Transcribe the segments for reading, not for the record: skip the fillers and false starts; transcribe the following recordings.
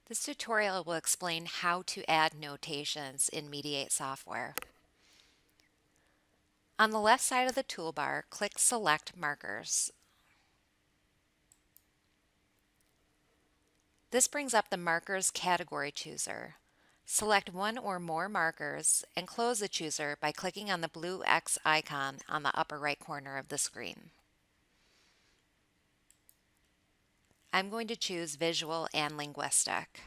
This tutorial will explain how to add notations in Mediate software. On the left side of the toolbar, click Select Markers. This brings up the Markers category chooser. Select one or more markers and close the chooser by clicking on the blue X icon on the upper right corner of the screen. I'm going to choose Visual and Linguistic.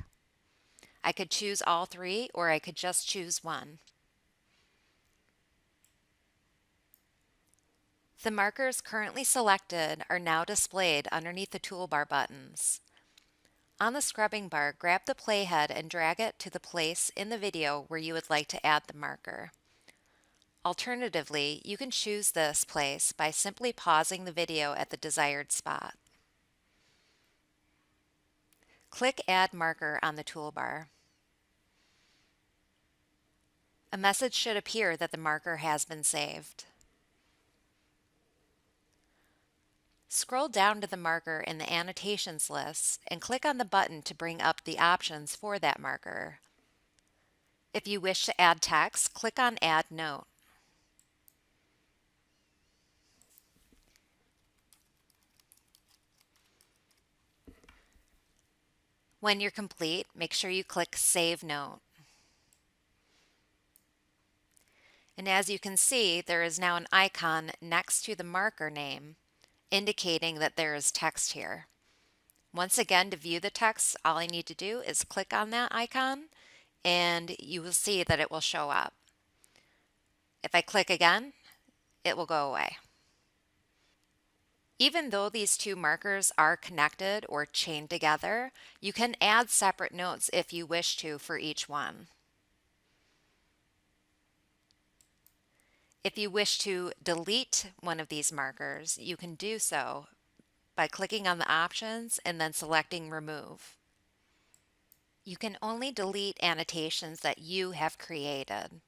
I could choose all three, or I could just choose one. The markers currently selected are now displayed underneath the toolbar buttons. On the scrubbing bar, grab the playhead and drag it to the place in the video where you would like to add the marker. Alternatively, you can choose this place by simply pausing the video at the desired spot. Click Add Marker on the toolbar. A message should appear that the marker has been saved. Scroll down to the marker in the Annotations list and click on the button to bring up the options for that marker. If you wish to add text, click on Add Note. When you're complete, make sure you click Save Note. And as you can see, there is now an icon next to the marker name, indicating that there is text here. Once again, to view the text, all I need to do is click on that icon and you will see that it will show up. If I click again, it will go away. Even though these two markers are connected or chained together, you can add separate notes if you wish to for each one. If you wish to delete one of these markers, you can do so by clicking on the options and then selecting Remove. You can only delete annotations that you have created.